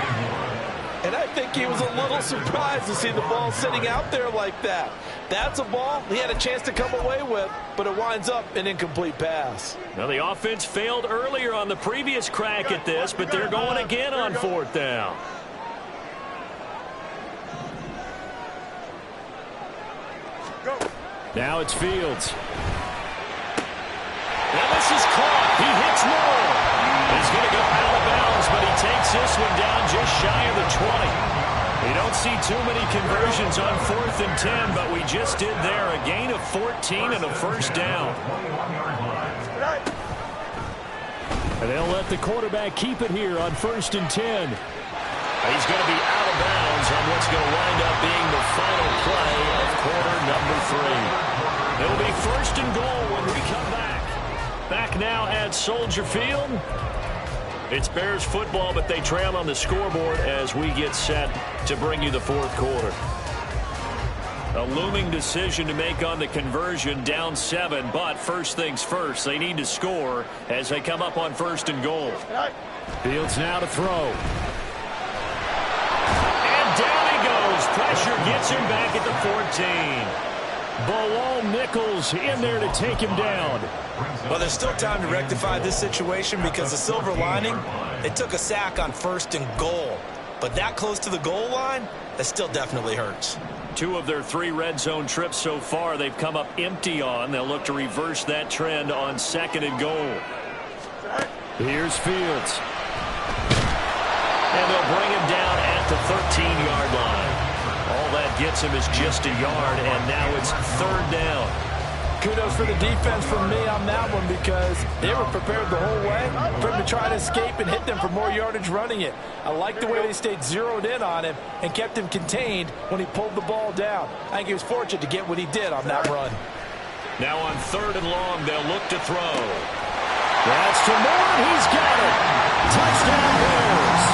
And I think he was a little surprised to see the ball sitting out there like that. That's a ball he had a chance to come away with, but it winds up an incomplete pass. Now, the offense failed earlier on the previous crack at this, but they're going again on 4th down. Now it's Fields. And this is caught. He hits Moore. He's going to go out of bounds, but he takes this one down just shy of the 20. We don't see too many conversions on 4th and 10, but we just did there. A gain of 14 and a first down. And they'll let the quarterback keep it here on 1st and 10. He's going to be out of bounds on what's going to wind up being the final play of quarter number 3. It'll be 1st and goal when we come back. Back now at Soldier Field. It's Bears football, but they trail on the scoreboard as we get set to bring you the 4th quarter. A looming decision to make on the conversion, down 7, but first things first, they need to score as they come up on 1st and goal. Fields now to throw. And down he goes. Pressure gets him back at the 14. Bilal Nichols in there to take him down. Well, there's still time to rectify this situation because the silver lining, they took a sack on 1st and goal. But that close to the goal line, that still definitely hurts. 2 of their 3 red zone trips so far they've come up empty on. They'll look to reverse that trend on 2nd and goal. Here's Fields. And they'll bring him down at the 13-yard line. All that gets him is just a yard, and now it's 3rd down. Kudos for the defense from me on that one because they were prepared the whole way for him to try to escape and hit them for more yardage running it. I like the way they stayed zeroed in on him and kept him contained when he pulled the ball down. I think he was fortunate to get what he did on that run. Now on 3rd and long, they'll look to throw. That's to Moore. He's got it. Touchdown Bears.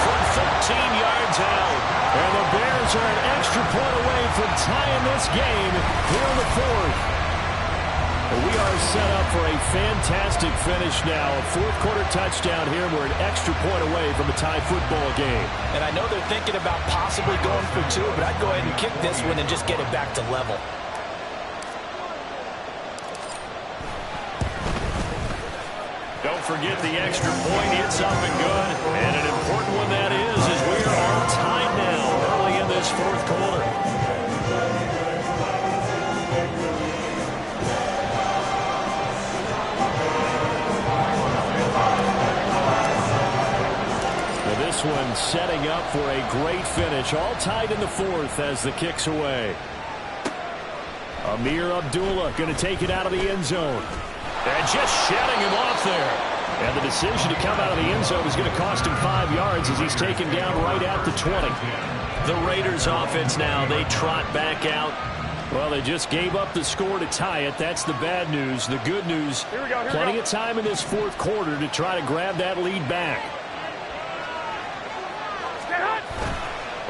From 13 yards out. And the Bears are an extra point away from tying this game here in the 4th. We are set up for a fantastic finish now. A 4th quarter touchdown here. We're an extra point away from a tie football game. And I know they're thinking about possibly going for 2, but I'd go ahead and kick this one and just get it back to level. Don't forget the extra point. It's up and good. And an important one that is as we are all tied now early in this 4th quarter. Now this one setting up for a great finish. All tied in the 4th as the kick's away. Amir Abdullah going to take it out of the end zone. And just shutting him off there. And the decision to come out of the end zone is going to cost him 5 yards as he's taken down right at the 20. The Raiders offense now, they trot back out. Well, they just gave up the score to tie it. That's the bad news. The good news, plenty of time in this 4th quarter to try to grab that lead back.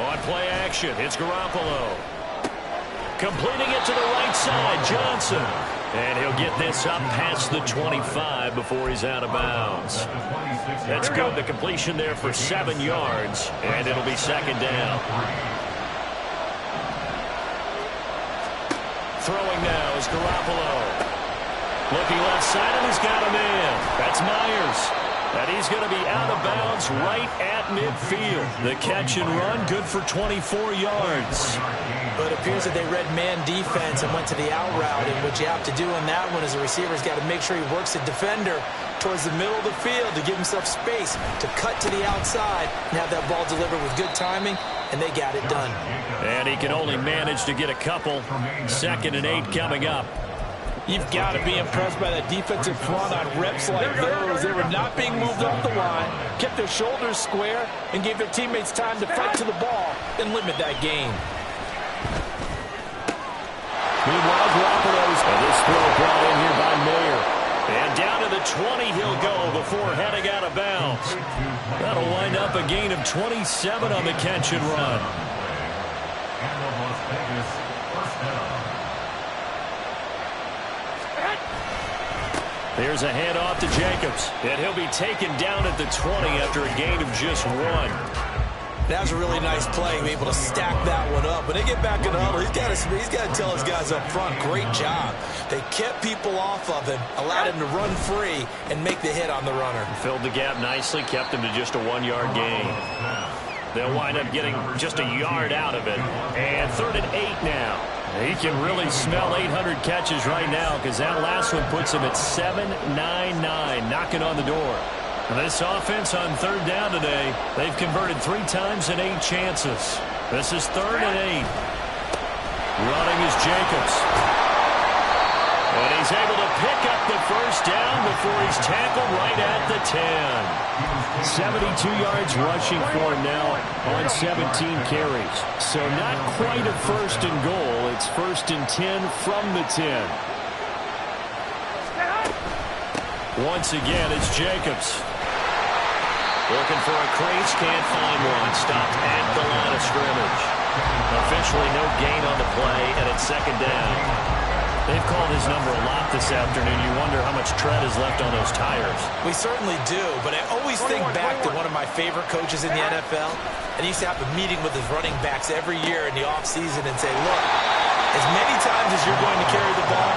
On play action, it's Garoppolo. Completing it to the right side, Johnson. And he'll get this up past the 25 before he's out of bounds. That's good. The completion there for 7 yards, and it'll be 2nd down. Throwing now is Garoppolo. Looking left side, and he's got him in. That's Myers. And he's going to be out of bounds right at midfield. The catch and run, good for 24 yards. But it appears that they read man defense and went to the out route. And what you have to do in that one is the receiver's got to make sure he works the defender towards the middle of the field to give himself space to cut to the outside and have that ball delivered with good timing, and they got it done. And he can only manage to get a couple. 2nd and 8 coming up. You've got to be impressed by that defensive front on reps like those. They were not being moved off the line, kept their shoulders square, and gave their teammates time to fight to the ball and limit that gain. Meanwhile, Garoppolo's this throw brought in here by Mayer. And down to the 20 he'll go before heading out of bounds. That'll wind up a gain of 27 on the catch and run. There's a handoff to Jacobs. And he'll be taken down at the 20 after a gain of just 1. That was a really nice play, being able to stack that one up. When they get back in the huddle, he's got to tell his guys up front, great job. They kept people off of him, allowed him to run free, and make the hit on the runner. Filled the gap nicely, kept him to just a 1-yard gain. They'll wind up getting just a yard out of it. And 3rd and 8 now. He can really smell 800 catches right now because that last one puts him at 799, knocking on the door. This offense on 3rd down today, they've converted 3 times in 8 chances. This is 3rd and 8. Running is Jacobs. And he's able to pick up the first down before he's tackled right at the 10. 72 yards rushing for him now on 17 carries. So not quite a 1st and goal. It's 1st and 10 from the 10. Once again, it's Jacobs. Looking for a crease, can't find one. Stopped at the line of scrimmage. Officially no gain on the play, and it's 2nd down. They've called his number a lot this afternoon. You wonder how much tread is left on those tires. We certainly do, but I always think back to one of my favorite coaches in the NFL. And he used to have a meeting with his running backs every year in the offseason and say, look, as many times as you're going to carry the ball,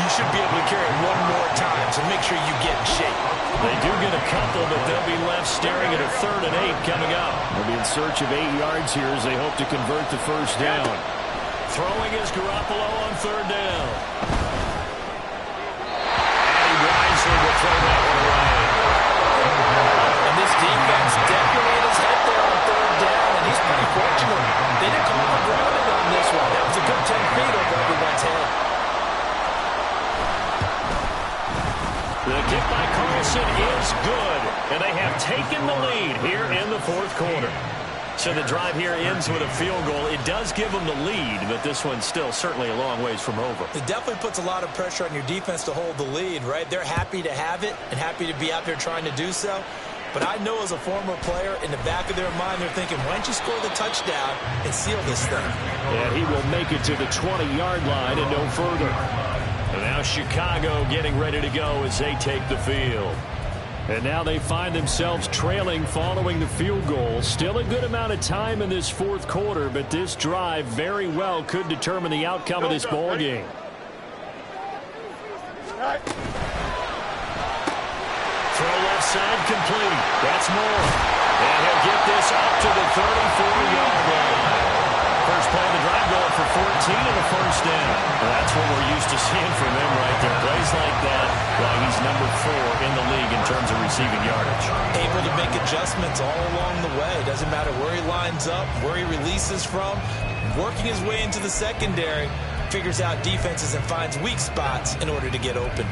you should be able to carry it one more time, so make sure you get in shape. They do get a couple, but they'll be left staring at a 3rd and 8 coming up. They'll be in search of 8 yards here as they hope to convert the first down. Throwing is Garoppolo on 3rd down. And he wisely will throw that one away. And this defense definitely in his head there on 3rd down, and he's pretty fortunate. They didn't call for grounding on this one. That was a good 10 feet over everyone's head. The kick by Carlson is good, and they have taken the lead here in the 4th quarter. So the drive here ends with a field goal. It does give them the lead, but this one's still certainly a long ways from over. It definitely puts a lot of pressure on your defense to hold the lead, right? They're happy to have it and happy to be out there trying to do so. But I know as a former player, in the back of their mind, they're thinking, why don't you score the touchdown and seal this thing? And he will make it to the 20-yard line and no further. And now Chicago getting ready to go as they take the field. And now they find themselves trailing following the field goal. Still a good amount of time in this 4th quarter, but this drive very well could determine the outcome of this ball game. Throw left side complete. That's Moore. And he'll get this up to the 34-yard line. First play of the drive going for 14 and a first down. Well, that's what we're used to seeing from him right there. Plays like that while he's number 4 in the league in terms of receiving yardage. Able to make adjustments all along the way. Doesn't matter where he lines up, where he releases from. Working his way into the secondary. Figures out defenses and finds weak spots in order to get open.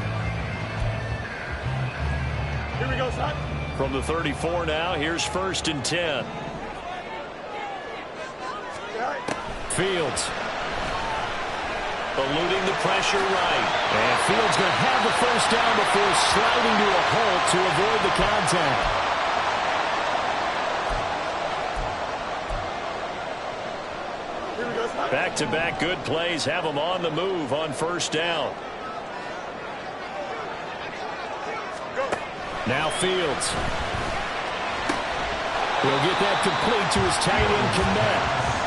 Here we go, son. From the 34 now, here's 1st and 10. Fields. Eluding the pressure right. And Fields going to have the first down before sliding to a halt to avoid the contact. Back-to-back good plays have them on the move on 1st down. Now Fields. He'll get that complete to his tight end Kmet.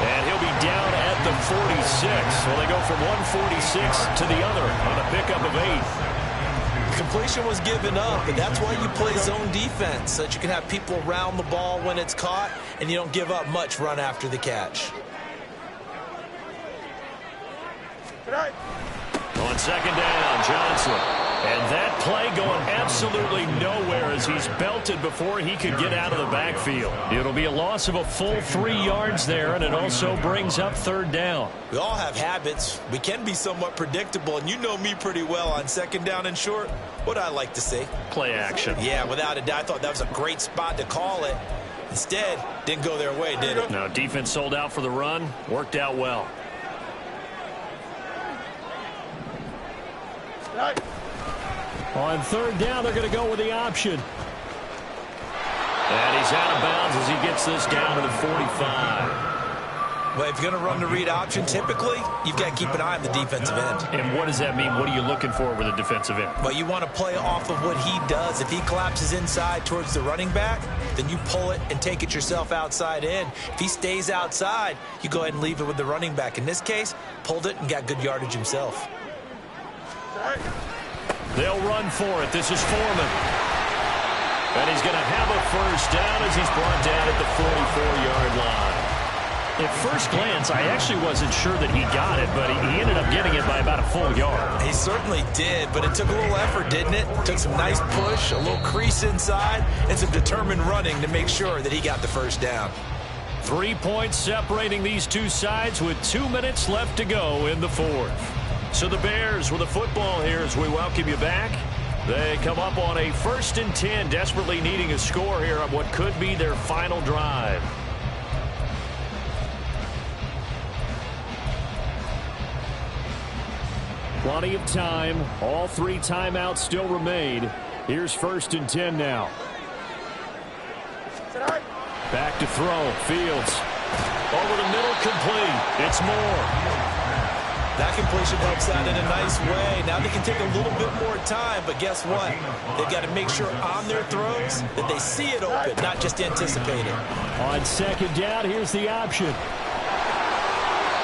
And he'll be down at the 46. Well, they go from 146 to the other on a pickup of 8. Completion was given up, but that's why you play zone defense, so that you can have people around the ball when it's caught, and you don't give up much run after the catch. On 2nd down, Johnson. And that play going absolutely nowhere as he's belted before he could get out of the backfield. It'll be a loss of a full 3 yards there, and it also brings up 3rd down. We all have habits. We can be somewhat predictable, and you know me pretty well on 2nd down and short. What I like to see. Play action. Yeah, without a doubt. I thought that was a great spot to call it. Instead, didn't go their way, did it? No, defense sold out for the run. Worked out well. On 3rd down, they're going to go with the option. And he's out of bounds as he gets this down to the 45. Well, if you're going to run the read option, typically, you've got to keep an eye on the defensive end. And what does that mean? What are you looking for with a defensive end? Well, you want to play off of what he does. If he collapses inside towards the running back, then you pull it and take it yourself outside in. If he stays outside, you go ahead and leave it with the running back. In this case, pulled it and got good yardage himself. They'll run for it. This is Foreman. And he's going to have a first down as he's brought down at the 44-yard line. At first glance, I actually wasn't sure that he got it, but he ended up getting it by about a full yard. He certainly did, but it took a little effort, didn't it? Took some nice push, a little crease inside, and some determined running to make sure that he got the first down. 3 points separating these two sides with 2 minutes left to go in the fourth. So the Bears with the football here as we welcome you back. They come up on a 1st and 10, desperately needing a score here on what could be their final drive. Plenty of time. All 3 timeouts still remain. Here's 1st and 10 now. Back to throw. Fields. Over the middle, complete. It's Moore. That completion helps out in a nice way. Now they can take a little bit more time, but guess what? They've got to make sure on their throws that they see it open, not just anticipate it. On 2nd down, here's the option.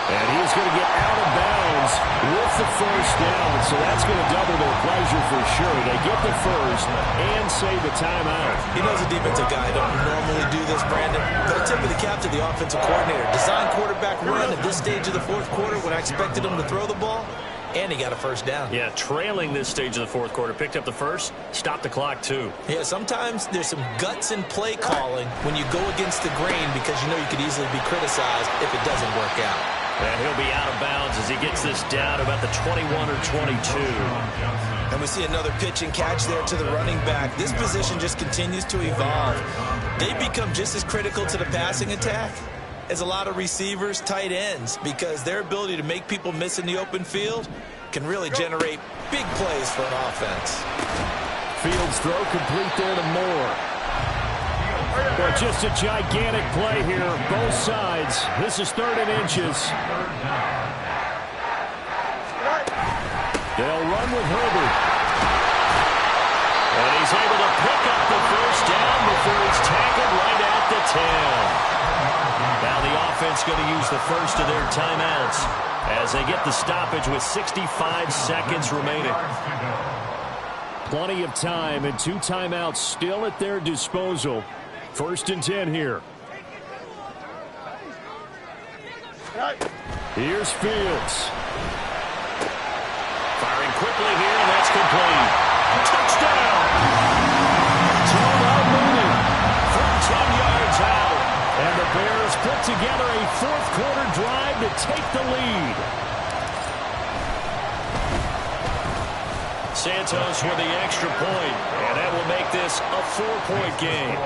And he's going to get out of bounds with the first down, so that's going to double their pleasure for sure. They get the first and save a timeout. He knows a defensive guy don't normally do this, Brandon, but a tip of the cap to the offensive coordinator. Design quarterback run at this stage of the fourth quarter when I expected him to throw the ball, and he got a first down. Yeah, trailing this stage of the fourth quarter. Picked up the first, stopped the clock too. Yeah, sometimes there's some guts in play calling when you go against the grain because you know you could easily be criticized if it doesn't work out. And he'll be out of bounds as he gets this down about the 21 or 22. And we see another pitch and catch there to the running back. This position just continues to evolve. They become just as critical to the passing attack as a lot of receivers, tight ends, because their ability to make people miss in the open field can really generate big plays for an offense. Fields throw complete there to Moore. But just a gigantic play here, both sides. This is 3rd and inches. They'll run with Herbert. And he's able to pick up the first down before he's tackled right at the 10. Now the offense going to use the first of their timeouts as they get the stoppage with 65 seconds remaining. Plenty of time and 2 timeouts still at their disposal. 1st and 10 here. Here's Fields. Firing quickly here, and that's complete. Touchdown! Terrell Mooney from 10 yards out. And the Bears put together a fourth-quarter drive to take the lead. Santos with the extra point, and that will make this a 4-point game.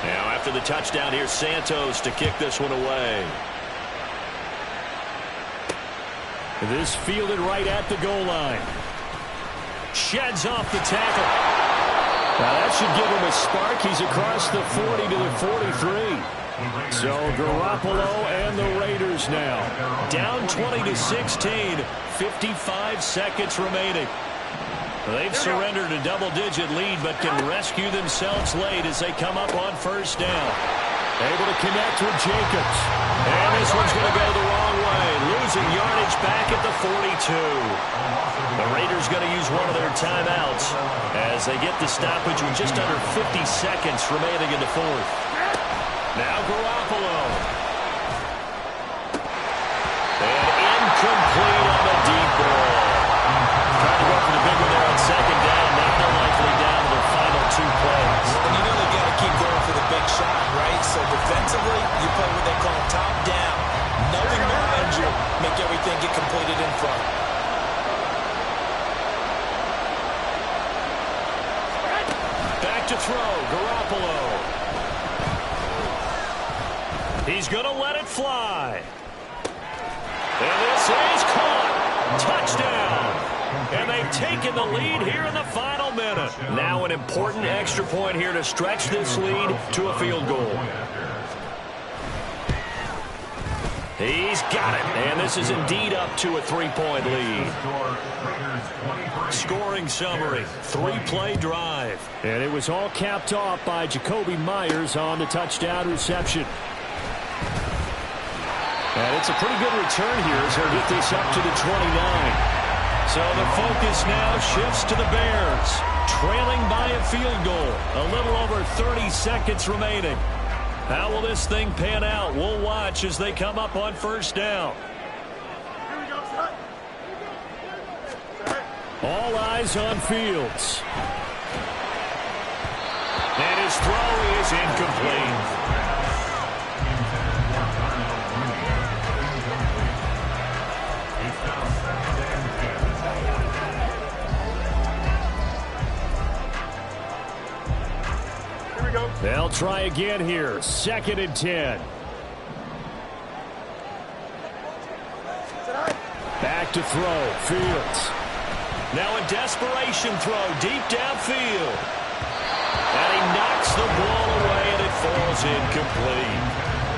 Now after the touchdown, here's Santos to kick this one away. This fielded right at the goal line. Sheds off the tackle. Now that should give him a spark. He's across the 40 to the 43. So Garoppolo and the Raiders now down 20-16, 55 seconds remaining. They've surrendered a double-digit lead but can rescue themselves late as they come up on first down. Able to connect with Jacobs. And this one's going to go the wrong way. Losing yardage back at the 42. The Raiders going to use one of their timeouts as they get the stoppage with just under 50 seconds remaining in the fourth. Now Garoppolo. And incomplete on the deep ball. Trying to go for the big one there on 2nd down. Now they're likely down to their final 2 plays. And you know they got to keep going for the big shot, right? So defensively, you play what they call top down. Nothing behind you. Make everything get completed in front. Back to throw. Garoppolo. He's going to let it fly. And this is caught. Touchdown. And they've taken the lead here in the final minute. Now an important extra point here to stretch this lead to a field goal. He's got it. And this is indeed up to a 3-point lead. Scoring summary. 3-play drive. And it was all capped off by Jakobi Meyers on the touchdown reception. And it's a pretty good return here as he'll get this up to the 29. So the focus now shifts to the Bears, trailing by a field goal. A little over 30 seconds remaining. How will this thing pan out? We'll watch as they come up on first down. All eyes on Fields. And his throw is incomplete. They'll try again here. 2nd and 10. Back to throw. Fields. Now a desperation throw deep downfield. And he knocks the ball away, and it falls incomplete.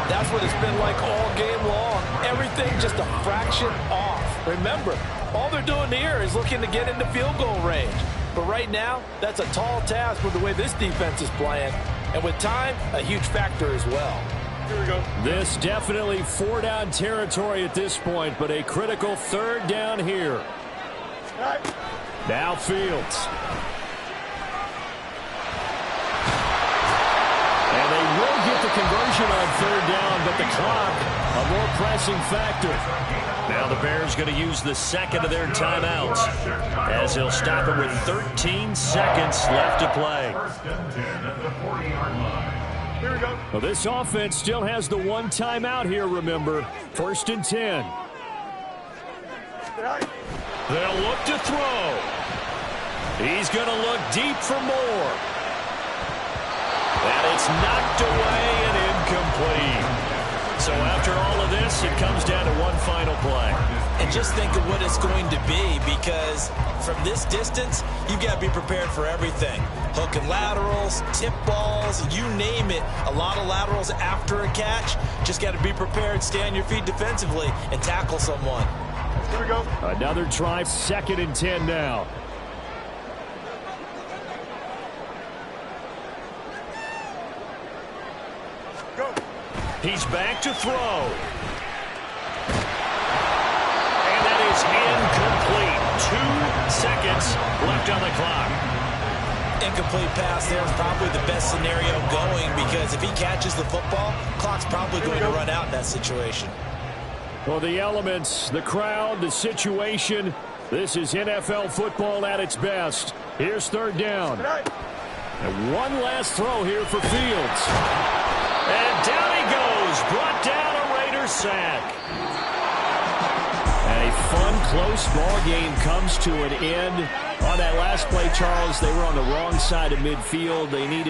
That's what it's been like all game long. Everything just a fraction off. Remember, all they're doing here is looking to get into field goal range. But right now, that's a tall task with the way this defense is playing. And with time, a huge factor as well. Here we go. This definitely 4-down territory at this point, but a critical 3rd down here. Now Fields. And they will get the conversion on 3rd down, but the clock, a more pressing factor. Now the Bears going to use the 2nd of their timeouts as they'll stop it with 13 seconds left to play. Here we go. Well, this offense still has the 1 timeout here, remember. 1st and 10. They'll look to throw. He's going to look deep for more. And it's knocked away and incomplete. So after all of this, it comes down to one final play. And just think of what it's going to be, because from this distance, you've got to be prepared for everything. Hook and laterals, tip balls, you name it. A lot of laterals after a catch. Just got to be prepared, stay on your feet defensively, and tackle someone. Here we go. Another try, 2nd and 10 now. Go. He's back to throw. And that is incomplete. 2 seconds left on the clock. Incomplete pass there is probably the best scenario going, because if he catches the football, clock's probably going to run out in that situation. Well, the elements, the crowd, the situation, this is NFL football at its best. Here's 3rd down. And one last throw here for Fields. And down he goes, brought down a Raider sack. And a fun, close ball game comes to an end. On that last play, Charles, they were on the wrong side of midfield. They needed